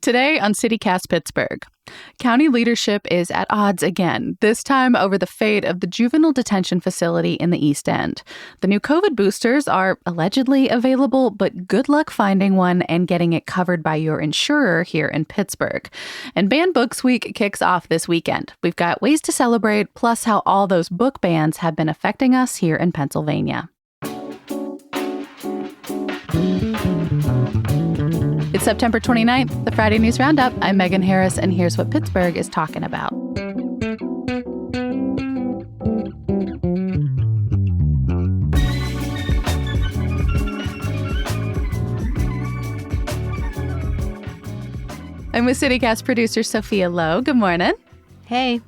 Today on CityCast Pittsburgh, county leadership is at odds again, this time over the fate of the juvenile detention facility in the East End. The new COVID boosters are allegedly available, but good luck finding one and getting it covered by your insurer here in Pittsburgh. And Banned Books Week kicks off this weekend. We've got ways to celebrate, plus how all those book bans have been affecting us here in Pennsylvania. It's September 29th, the Friday News Roundup. I'm Megan Harris, and here's what Pittsburgh is talking about. I'm with CityCast producer Sophia Lowe. Good morning. Hey.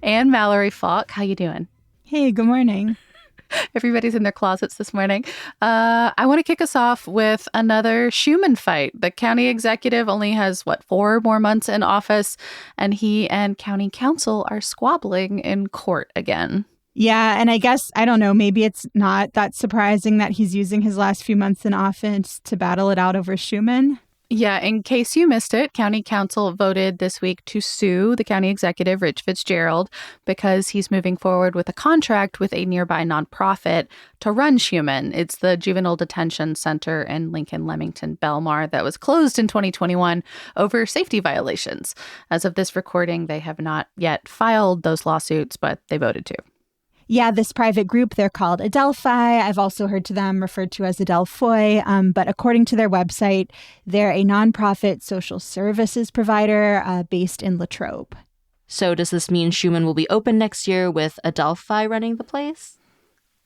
And Mallory Falk. How you doing? Hey, good morning. Everybody's in their closets this morning. I want to kick us off with another Shuman fight. The county executive only has, 4 more months in office, and he and county council are squabbling in court again. Yeah, and I guess, I don't know, maybe it's not that surprising that he's using his last few months in office to battle it out over Shuman. Yeah, in case you missed it, County Council voted this week to sue the county executive, Rich Fitzgerald, because he's moving forward with a contract with a nearby nonprofit to run Shuman. It's the Juvenile Detention Center in Lincoln, Leamington, Belmar that was closed in 2021 over safety violations. As of this recording, they have not yet filed those lawsuits, but they voted to. Yeah, this private group, they're called Adelphi. I've also heard to them referred to as Adelphoi. But according to their website, they're a nonprofit social services provider based in Latrobe. So does this mean Shuman will be open next year with Adelphi running the place?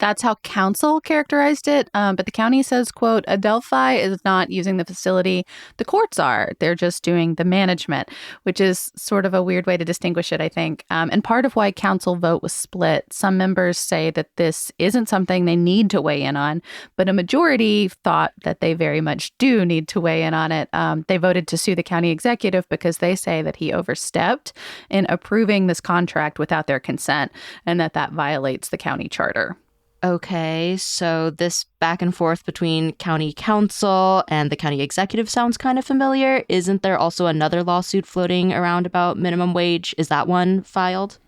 That's how council characterized it. But the county says, quote, Adelphi is not using the facility. The courts are. They're just doing the management, which is sort of a weird way to distinguish it, I think. And part of why council vote was split. Some members say that this isn't something they need to weigh in on, but a majority thought that they very much do need to weigh in on it. They voted to sue the county executive because they say that he overstepped in approving this contract without their consent and that violates the county charter. Okay, so this back and forth between county council and the county executive sounds kind of familiar. Isn't there also another lawsuit floating around about minimum wage? Is that one filed?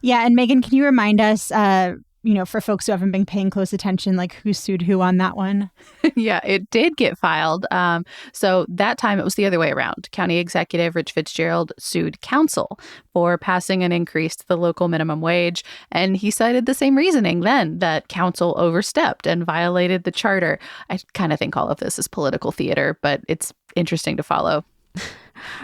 Yeah, and Megan, can you remind us, for folks who haven't been paying close attention, like who sued who on that one? Yeah, it did get filed. So that time it was the other way around. County Executive Rich Fitzgerald sued council for passing an increase to the local minimum wage. And he cited the same reasoning then, that council overstepped and violated the charter. I kind of think all of this is political theater, but it's interesting to follow.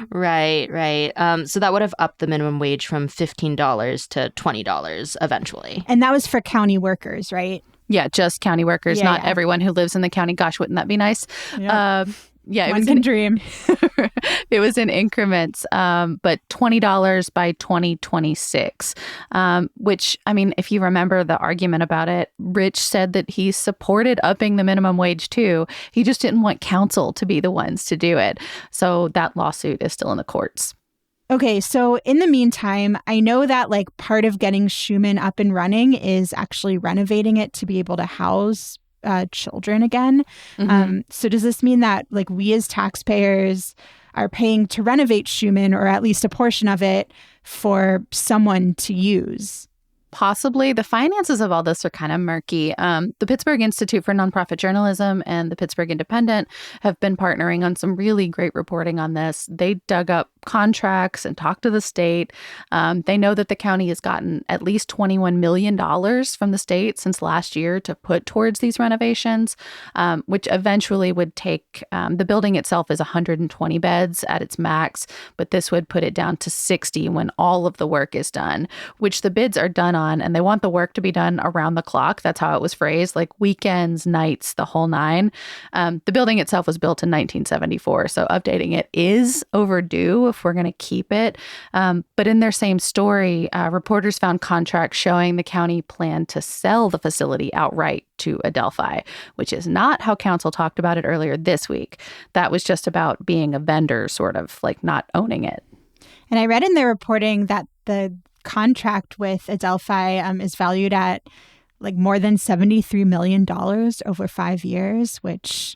Right. So that would have upped the minimum wage from $15 to $20 eventually. And that was for county workers, right? Yeah, just county workers, not everyone who lives in the county. Gosh, wouldn't that be nice? Yep. Yeah, One can dream. It was in increments, but $20 by 2026, which, I mean, if you remember the argument about it, Rich said that he supported upping the minimum wage too. He just didn't want council to be the ones to do it. So that lawsuit is still in the courts. Okay, so in the meantime, I know that part of getting Shuman up and running is actually renovating it to be able to house children again. Mm-hmm. So does this mean that we as taxpayers are paying to renovate Shuman, or at least a portion of it, for someone to use? Possibly. The finances of all this are kind of murky. The Pittsburgh Institute for Nonprofit Journalism and the Pittsburgh Independent have been partnering on some really great reporting on this. They dug up contracts and talked to the state. They know that the county has gotten at least $21 million from the state since last year to put towards these renovations, which eventually would take, the building itself is 120 beds at its max, but this would put it down to 60 when all of the work is done, which the bids are done on, and they want the work to be done around the clock. That's how it was phrased, weekends, nights, the whole nine. The building itself was built in 1974, so updating it is overdue if we're going to keep it. But in their same story, reporters found contracts showing the county planned to sell the facility outright to Adelphi, which is not how council talked about it earlier this week. That was just about being a vendor, sort of, not owning it. And I read in their reporting that the contract with Adelphi is valued at more than $73 million over 5 years, which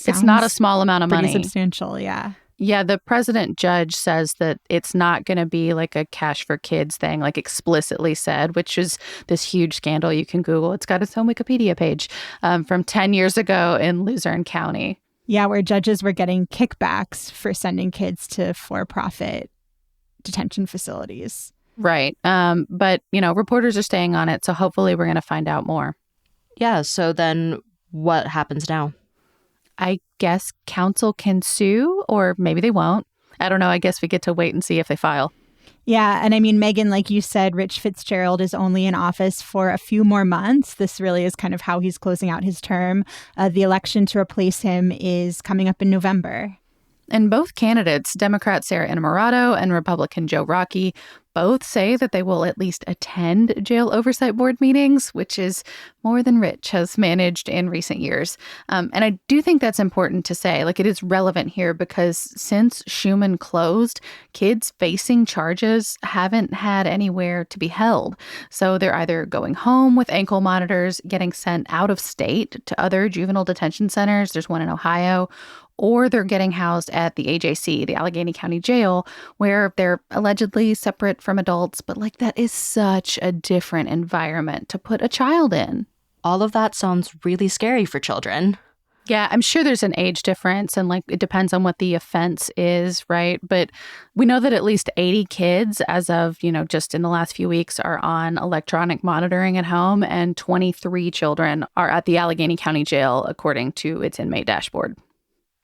it's not a small amount of money. Pretty substantial, yeah. Yeah, the president judge says that it's not going to be like a cash for kids thing, like explicitly said, which is this huge scandal you can Google. It's got its own Wikipedia page from 10 years ago in Luzerne County. Yeah, where judges were getting kickbacks for sending kids to for-profit detention facilities. Right. But, reporters are staying on it, so hopefully we're going to find out more. Yeah, so then what happens now? I guess council can sue, or maybe they won't. I don't know. I guess we get to wait and see if they file. Yeah. And I mean, Megan, like you said, Rich Fitzgerald is only in office for a few more months. This really is kind of how he's closing out his term. The election to replace him is coming up in November. And both candidates, Democrat Sarah Innamorato and Republican Joe Rockey, both say that they will at least attend jail oversight board meetings, which is more than Rich has managed in recent years. And I do think that's important to say. Like, it is relevant here because since Shuman closed, kids facing charges haven't had anywhere to be held. So they're either going home with ankle monitors, getting sent out of state to other juvenile detention centers. There's one in Ohio. Or they're getting housed at the AJC, the Allegheny County Jail, where they're allegedly separate from adults. But that is such a different environment to put a child in. All of that sounds really scary for children. Yeah, I'm sure there's an age difference and it depends on what the offense is, right? But we know that at least 80 kids as of, just in the last few weeks are on electronic monitoring at home, and 23 children are at the Allegheny County Jail, according to its inmate dashboard.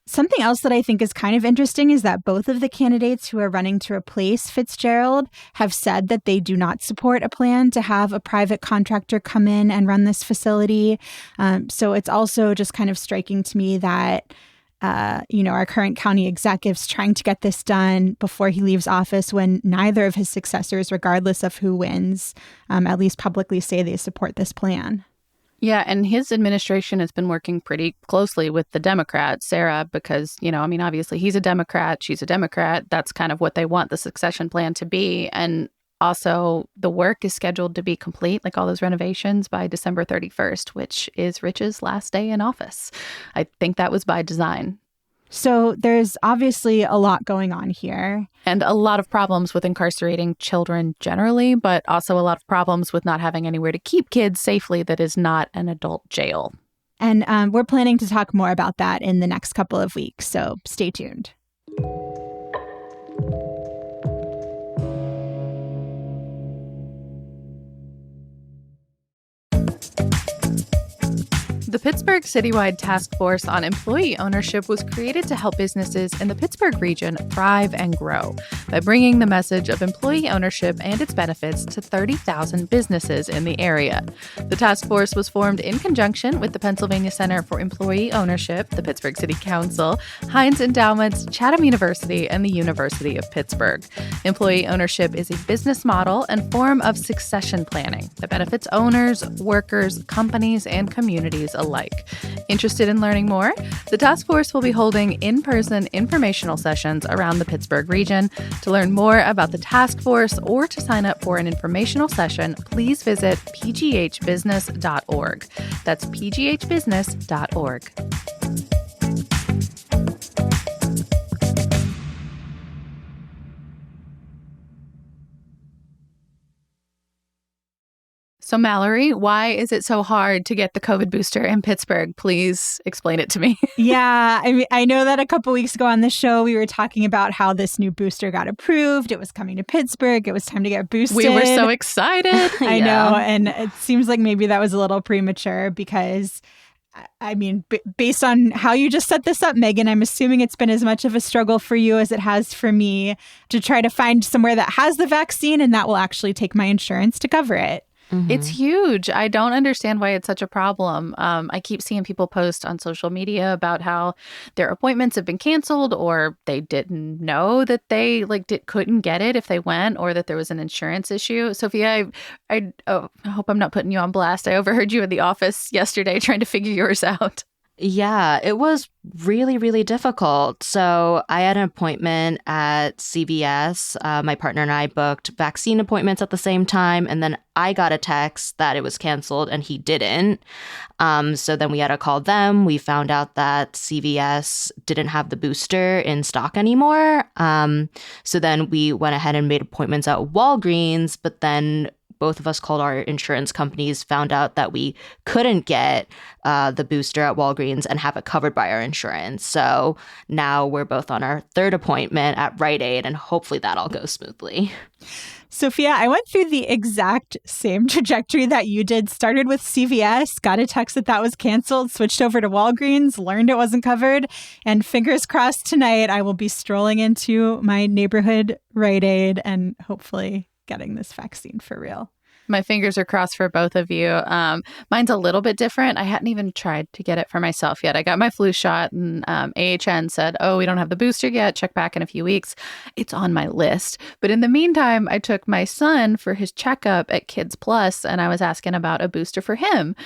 Something else that I think is kind of interesting is that both of the candidates who are running to replace Fitzgerald have said that they do not support a plan to have a private contractor come in and run this facility. So it's also just kind of striking to me that, our current county executive's trying to get this done before he leaves office when neither of his successors, regardless of who wins, at least publicly say they support this plan. Yeah, and his administration has been working pretty closely with the Democrat, Sarah, because, obviously he's a Democrat, she's a Democrat. That's kind of what they want the succession plan to be. And also the work is scheduled to be complete, like all those renovations, by December 31st, which is Rich's last day in office. I think that was by design. So there's obviously a lot going on here. And a lot of problems with incarcerating children generally, but also a lot of problems with not having anywhere to keep kids safely that is not an adult jail. And we're planning to talk more about that in the next couple of weeks, so stay tuned. The Pittsburgh Citywide Task Force on Employee Ownership was created to help businesses in the Pittsburgh region thrive and grow by bringing the message of employee ownership and its benefits to 30,000 businesses in the area. The task force was formed in conjunction with the Pennsylvania Center for Employee Ownership, the Pittsburgh City Council, Heinz Endowments, Chatham University, and the University of Pittsburgh. Employee ownership is a business model and form of succession planning that benefits owners, workers, companies, and communities alike. Interested in learning more? The task force will be holding in-person informational sessions around the Pittsburgh region. To learn more about the task force or to sign up for an informational session, please visit pghbusiness.org. That's pghbusiness.org. So, Mallory, why is it so hard to get the COVID booster in Pittsburgh? Please explain it to me. Yeah, I know that a couple weeks ago on the show, we were talking about how this new booster got approved. It was coming to Pittsburgh. It was time to get boosted. We were so excited. I know. And it seems like maybe that was a little premature because, based on how you just set this up, Megan, I'm assuming it's been as much of a struggle for you as it has for me to try to find somewhere that has the vaccine and that will actually take my insurance to cover it. Mm-hmm. It's huge. I don't understand why it's such a problem. I keep seeing people post on social media about how their appointments have been canceled or they didn't know that they couldn't get it if they went or that there was an insurance issue. Sophia, I hope I'm not putting you on blast. I overheard you in the office yesterday trying to figure yours out. Yeah, it was really, really difficult. So I had an appointment at CVS. My partner and I booked vaccine appointments at the same time. And then I got a text that it was canceled and he didn't. So then we had to call them. We found out that CVS didn't have the booster in stock anymore. So then we went ahead and made appointments at Walgreens, but then both of us called our insurance companies, found out that we couldn't get the booster at Walgreens and have it covered by our insurance. So now we're both on our third appointment at Rite Aid, and hopefully that all goes smoothly. Sophia, I went through the exact same trajectory that you did. Started with CVS, got a text that was canceled, switched over to Walgreens, learned it wasn't covered, and fingers crossed tonight I will be strolling into my neighborhood Rite Aid and hopefully getting this vaccine for real. My fingers are crossed for both of you. Mine's a little bit different. I hadn't even tried to get it for myself yet. I got my flu shot and AHN said, oh, we don't have the booster yet. Check back in a few weeks. It's on my list. But in the meantime, I took my son for his checkup at Kids Plus, and I was asking about a booster for him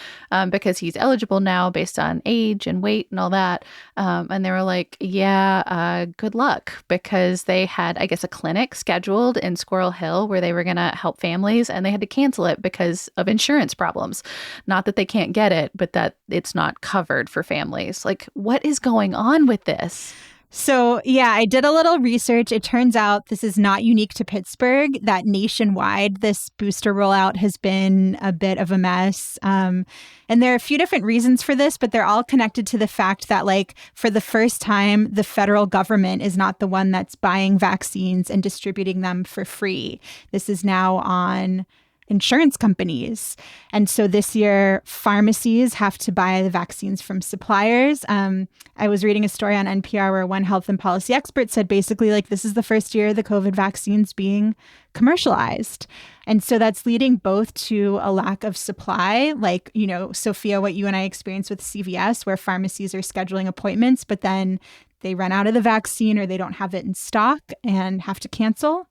because he's eligible now based on age and weight and all that. And they were like, yeah, good luck, because they had, I guess, a clinic scheduled in Squirrel Hill where they were going to help families, and they had to cancel it because of insurance problems. Not that they can't get it, but that it's not covered for families. Like, what is going on with this? So, yeah, I did a little research. It turns out this is not unique to Pittsburgh, that nationwide, this booster rollout has been a bit of a mess. And there are a few different reasons for this, but they're all connected to the fact that, like, for the first time, the federal government is not the one that's buying vaccines and distributing them for free. This is now on insurance companies. And so this year, pharmacies have to buy the vaccines from suppliers. I was reading a story on NPR where one health and policy expert said basically, like, this is the first year the COVID vaccine's being commercialized. And so that's leading both to a lack of supply, like, you know, Sophia, what you and I experienced with CVS, where pharmacies are scheduling appointments, but then they run out of the vaccine or they don't have it in stock and have to cancel.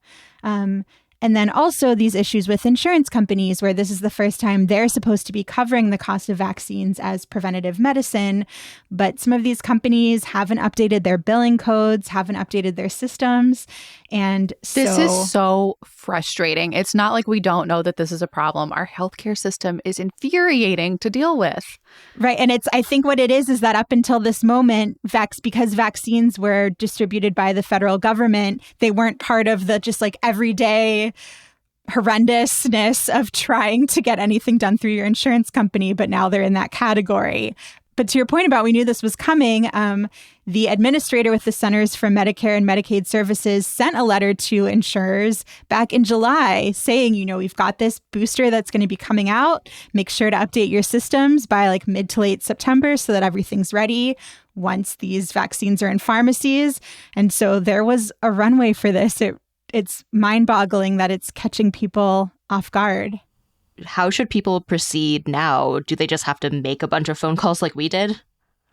And then also these issues with insurance companies, where this is the first time they're supposed to be covering the cost of vaccines as preventative medicine. But some of these companies haven't updated their billing codes, haven't updated their systems. And so this is so frustrating. It's not like we don't know that this is a problem. Our healthcare system is infuriating to deal with. Right. And I think what it is that up until this moment, because vaccines were distributed by the federal government, they weren't part of the just like everyday horrendousness of trying to get anything done through your insurance company. But now they're in that category. But to your point about we knew this was coming, the administrator with the Centers for Medicare and Medicaid Services sent a letter to insurers back in July saying, you know, we've got this booster that's going to be coming out. Make sure to update your systems by like mid to late September so that everything's ready once these vaccines are in pharmacies. And so there was a runway for this. It's mind-boggling that it's catching people off guard. How should people proceed now? Do they just have to make a bunch of phone calls like we did?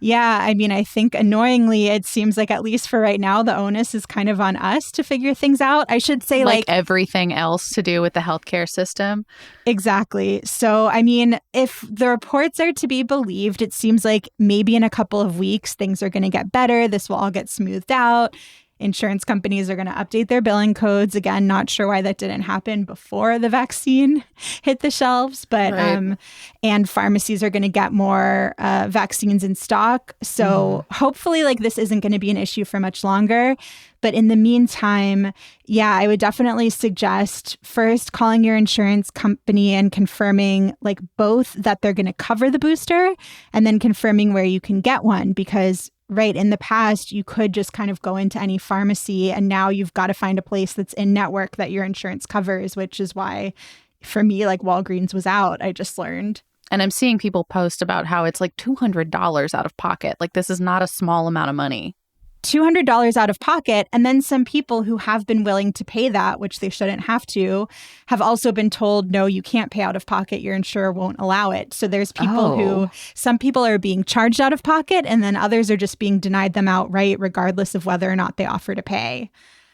Yeah, I mean, I think annoyingly, it seems like at least for right now, the onus is kind of on us to figure things out. I should say like everything else to do with the healthcare system. Exactly. So, I mean, if the reports are to be believed, it seems like maybe in a couple of weeks, things are going to get better. This will all get smoothed out. Insurance companies are going to update their billing codes. Again, not sure why that didn't happen before the vaccine hit the shelves, but right. And pharmacies are going to get more vaccines in stock. So hopefully like this isn't going to be an issue for much longer. But in the meantime, yeah, I would definitely suggest first calling your insurance company and confirming like both that they're going to cover the booster and then confirming where you can get one, because right, in the past, you could just kind of go into any pharmacy, and now you've got to find a place that's in network that your insurance covers, which is why, for me, like Walgreens was out, I just learned. And I'm seeing people post about how it's like $200 out of pocket. Like, this is not a small amount of money. $200 out of pocket. And then some people who have been willing to pay that, which they shouldn't have to, have also been told, no, you can't pay out of pocket. Your insurer won't allow it. So there's people who, some people are being charged out of pocket, and then others are just being denied them outright, regardless of whether or not they offer to pay.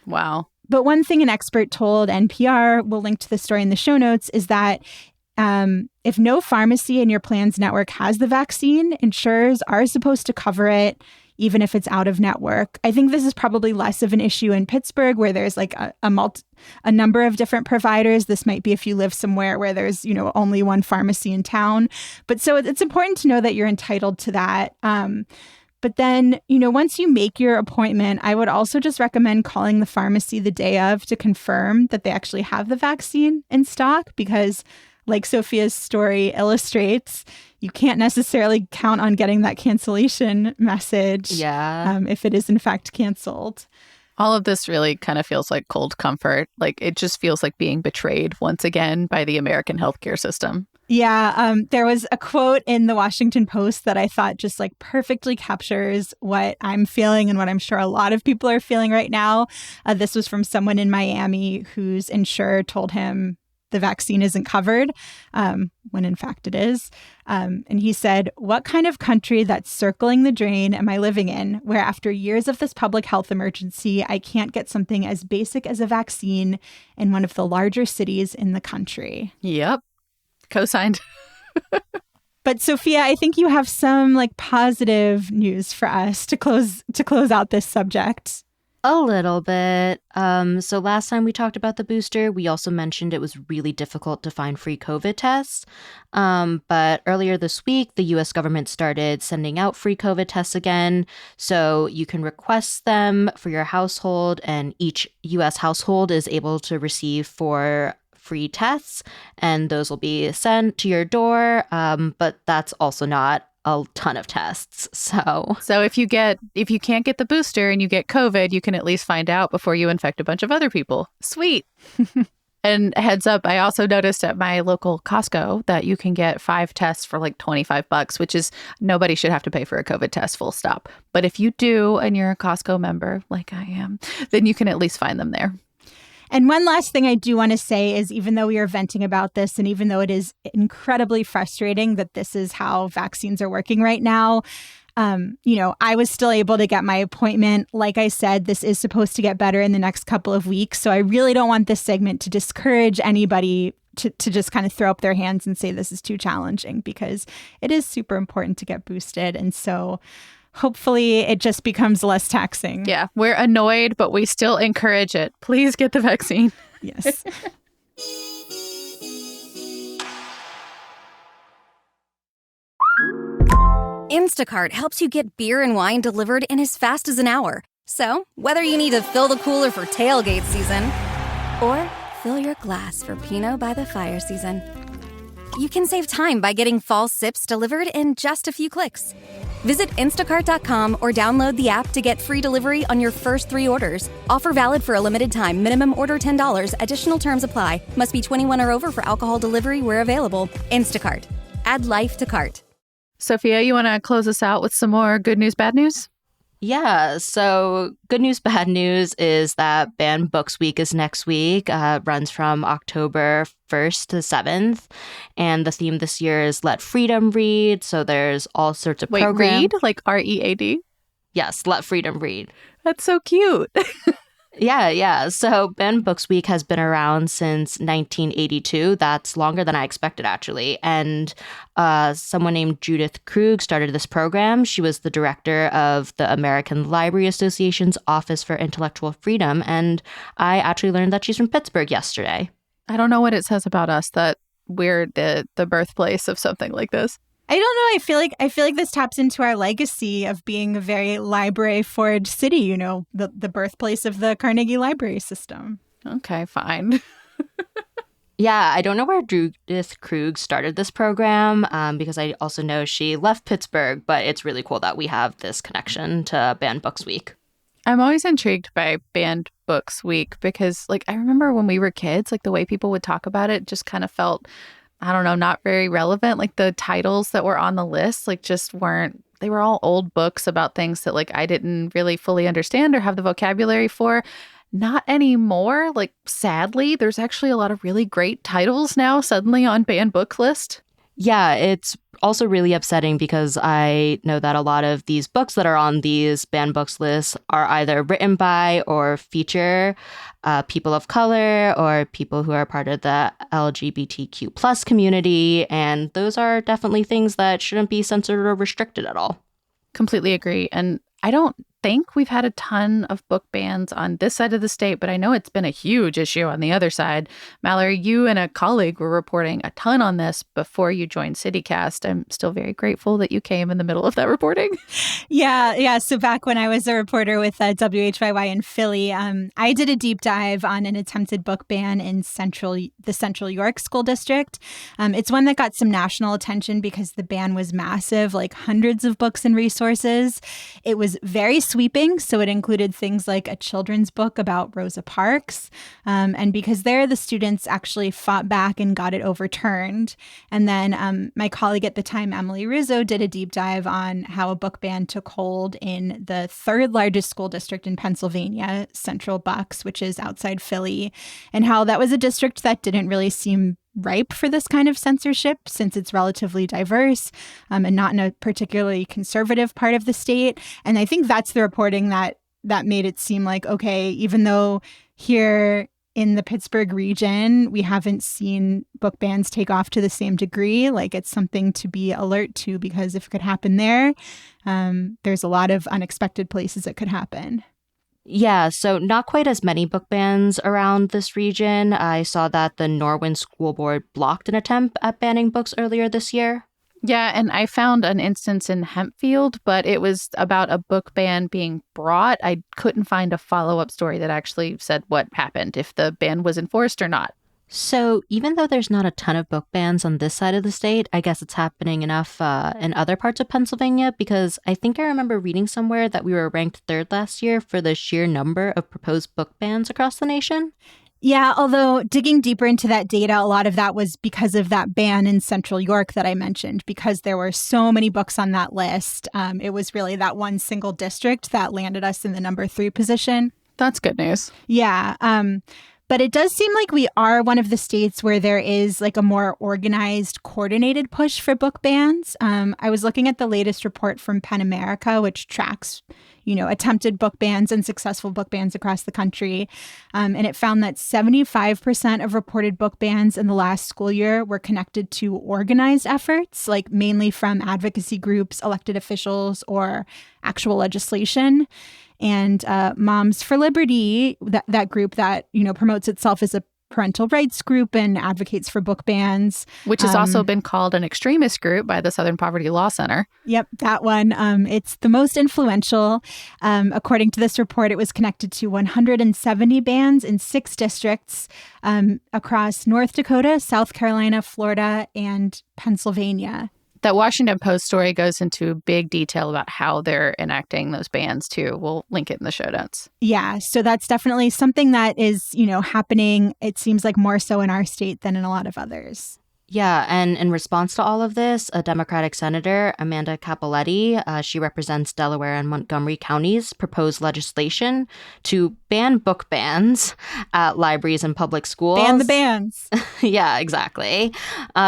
Wow. But one thing an expert told NPR, we'll link to the story in the show notes, is that If no pharmacy in your plan's network has the vaccine, insurers are supposed to cover it, even if it's out of network. I think this is probably less of an issue in Pittsburgh, where there's like a number of different providers. This might be if you live somewhere where there's, only one pharmacy in town. But so it's important to know that you're entitled to that. But then, once you make your appointment, I would also just recommend calling the pharmacy the day of to confirm that they actually have the vaccine in stock, because like Sophia's story illustrates, you can't necessarily count on getting that cancellation message if it is in fact canceled. All of this really kind of feels like cold comfort. Like it just feels like being betrayed once again by the American healthcare system. Yeah, there was a quote in the Washington Post that I thought just like perfectly captures what I'm feeling and what I'm sure a lot of people are feeling right now. This was from someone in Miami whose insurer told him the vaccine isn't covered, when in fact it is. And he said, "What kind of country that's circling the drain am I living in, where after years of this public health emergency, I can't get something as basic as a vaccine in one of the larger cities in the country?" Yep. Co-signed. But Sophia, I think you have some like positive news for us to close out this subject. A little bit. So last time we talked about the booster, we also mentioned it was really difficult to find free COVID tests. But earlier this week, the U.S. government started sending out free COVID tests again. So you can request them for your household, and each U.S. household is able to receive 4 free tests, and those will be sent to your door. But that's also not a ton of tests. So if you can't get the booster and you get COVID, you can at least find out before you infect a bunch of other people. Sweet. And heads up, I also noticed at my local Costco that you can get 5 tests for like $25, which is nobody should have to pay for a COVID test, full stop. But if you do and you're a Costco member like I am, then you can at least find them there. And one last thing I do want to say is, even though we are venting about this, and even though it is incredibly frustrating that this is how vaccines are working right now, I was still able to get my appointment. Like I said, this is supposed to get better in the next couple of weeks. So I really don't want this segment to discourage anybody to just kind of throw up their hands and say this is too challenging, because it is super important to get boosted. And so hopefully it just becomes less taxing. Yeah, we're annoyed, but we still encourage it. Please get the vaccine. Yes. Instacart helps you get beer and wine delivered in as fast as an hour. So, whether you need to fill the cooler for tailgate season or fill your glass for Pinot by the Fire season, you can save time by getting fall sips delivered in just a few clicks. Visit instacart.com or download the app to get free delivery on your first 3 orders. Offer valid for a limited time. Minimum order $10. Additional terms apply. Must be 21 or over for alcohol delivery where available. Instacart. Add life to cart. Sophia, you want to close us out with some more good news, bad news? Yeah, so good news, bad news is that Banned Books Week is next week. Runs from October 1st to 7th. And the theme this year is Let Freedom Read. So there's all sorts of programs. Read? Like READ? Yes, Let Freedom Read. That's so cute. Yeah. So Banned Books Week has been around since 1982. That's longer than I expected, actually. And someone named Judith Krug started this program. She was the director of the American Library Association's Office for Intellectual Freedom. And I actually learned that she's from Pittsburgh yesterday. I don't know what it says about us that we're the birthplace of something like this. I don't know. I feel like this taps into our legacy of being a very library-forward city, the birthplace of the Carnegie Library system. Okay, fine. Yeah, I don't know where Judith Krug started this program, because I also know she left Pittsburgh, but it's really cool that we have this connection to Banned Books Week. I'm always intrigued by Banned Books Week because, I remember when we were kids, the way people would talk about it just kind of felt, I don't know, not very relevant. The titles that were on the list, just weren't, they were all old books about things that, I didn't really fully understand or have the vocabulary for. Not anymore. Sadly, there's actually a lot of really great titles now suddenly on banned book list. Yeah, it's also really upsetting because I know that a lot of these books that are on these banned books lists are either written by or feature people of color or people who are part of the LGBTQ plus community. And those are definitely things that shouldn't be censored or restricted at all. Completely agree. And I don't think we've had a ton of book bans on this side of the state, but I know it's been a huge issue on the other side. Mallory, you and a colleague were reporting a ton on this before you joined CityCast. I'm still very grateful that you came in the middle of that reporting. Yeah. So back when I was a reporter with WHYY in Philly, I did a deep dive on an attempted book ban in the Central York School District. It's one that got some national attention because the ban was massive, like hundreds of books and resources. It was very sweeping, so it included things like a children's book about Rosa Parks. And because there, the students actually fought back and got it overturned. And then my colleague at the time, Emily Rizzo, did a deep dive on how a book ban took hold in the third largest school district in Pennsylvania, Central Bucks, which is outside Philly, and how that was a district that didn't really seem ripe for this kind of censorship since it's relatively diverse and not in a particularly conservative part of the state. And I think that's the reporting that made it seem like, okay, even though here in the Pittsburgh region, we haven't seen book bans take off to the same degree, like it's something to be alert to, because if it could happen there, there's a lot of unexpected places it could happen. Yeah, so not quite as many book bans around this region. I saw that the Norwin School Board blocked an attempt at banning books earlier this year. Yeah, and I found an instance in Hempfield, but it was about a book ban being brought. I couldn't find a follow-up story that actually said what happened, if the ban was enforced or not. So even though there's not a ton of book bans on this side of the state, I guess it's happening enough in other parts of Pennsylvania, because I think I remember reading somewhere that we were ranked third last year for the sheer number of proposed book bans across the nation. Yeah, although digging deeper into that data, a lot of that was because of that ban in Central York that I mentioned, because there were so many books on that list. It was really that one single district that landed us in the number 3 position. That's good news. Yeah. But it does seem like we are one of the states where there is like a more organized, coordinated push for book bans. I was looking at the latest report from PEN America, which tracks, attempted book bans and successful book bans across the country. And it found that 75% of reported book bans in the last school year were connected to organized efforts, like mainly from advocacy groups, elected officials, or actual legislation. And Moms for Liberty, that group that, promotes itself as a parental rights group and advocates for book bans. Which has also been called an extremist group by the Southern Poverty Law Center. Yep, that one. It's the most influential. According to this report, it was connected to 170 bans in 6 districts across North Dakota, South Carolina, Florida, and Pennsylvania. That Washington Post story goes into big detail about how they're enacting those bans, too. We'll link it in the show notes. Yeah, so that's definitely something that is, happening, it seems like more so in our state than in a lot of others. Yeah, and in response to all of this, a Democratic Senator, Amanda Capoletti, she represents Delaware and Montgomery counties, proposed legislation to ban book bans at libraries and public schools. Ban the bans. Yeah, exactly.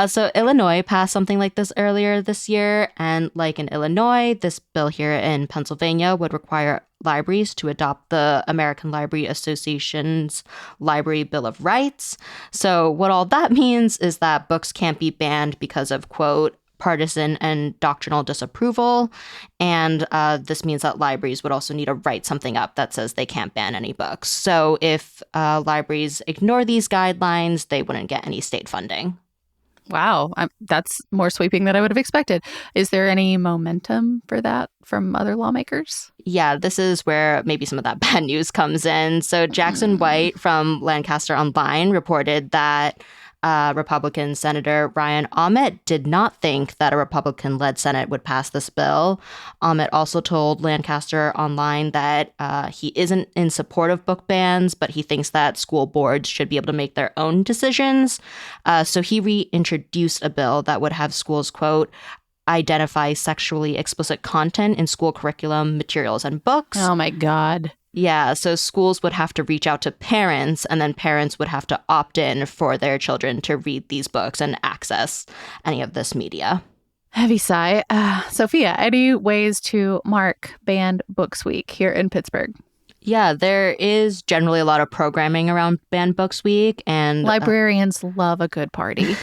So Illinois passed something like this earlier this year, and like in Illinois, this bill here in Pennsylvania would require libraries to adopt the American Library Association's Library Bill of Rights. So what all that means is that books can't be banned because of, quote, partisan and doctrinal disapproval. And this means that libraries would also need to write something up that says they can't ban any books. So if libraries ignore these guidelines, they wouldn't get any state funding. Wow, that's more sweeping than I would have expected. Is there any momentum for that from other lawmakers? Yeah, this is where maybe some of that bad news comes in. So Jackson White from Lancaster Online reported that Republican Senator Ryan Ahmet did not think that a Republican-led Senate would pass this bill. Ahmet also told Lancaster Online that he isn't in support of book bans, but he thinks that school boards should be able to make their own decisions. So he reintroduced a bill that would have schools, quote, identify sexually explicit content in school curriculum, materials, and books. Oh, my God. Yeah, so schools would have to reach out to parents, and then parents would have to opt in for their children to read these books and access any of this media. Heavy sigh. Sophia, any ways to mark Banned Books Week here in Pittsburgh? Yeah, there is generally a lot of programming around Banned Books Week, and librarians love a good party.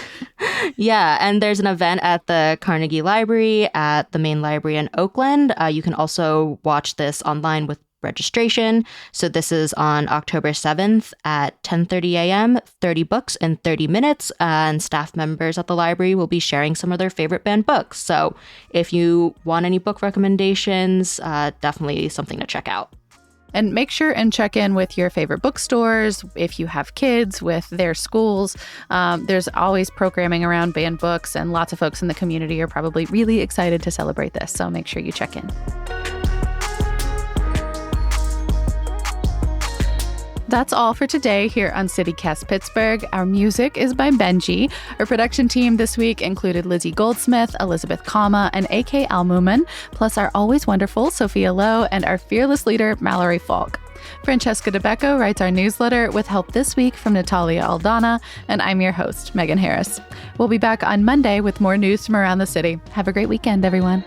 Yeah, and there's an event at the Carnegie Library at the main library in Oakland. You can also watch this online with registration. So this is on October 7th at 10:30 a.m., 30 books in 30 minutes, and staff members at the library will be sharing some of their favorite banned books. So if you want any book recommendations, definitely something to check out. And make sure and check in with your favorite bookstores. If you have kids, with their schools. There's always programming around banned books, and lots of folks in the community are probably really excited to celebrate this. So make sure you check in. That's all for today here on CityCast Pittsburgh. Our music is by Benji. Our production team this week included Lizzie Goldsmith, Elizabeth Kama, and A.K. Almuman, plus our always wonderful Sophia Lowe and our fearless leader, Mallory Falk. Francesca DeBecco writes our newsletter with help this week from Natalia Aldana, and I'm your host, Megan Harris. We'll be back on Monday with more news from around the city. Have a great weekend, everyone.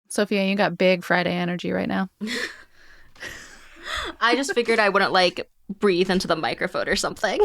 Sophia, you got big Friday energy right now. I just figured I wouldn't breathe into the microphone or something.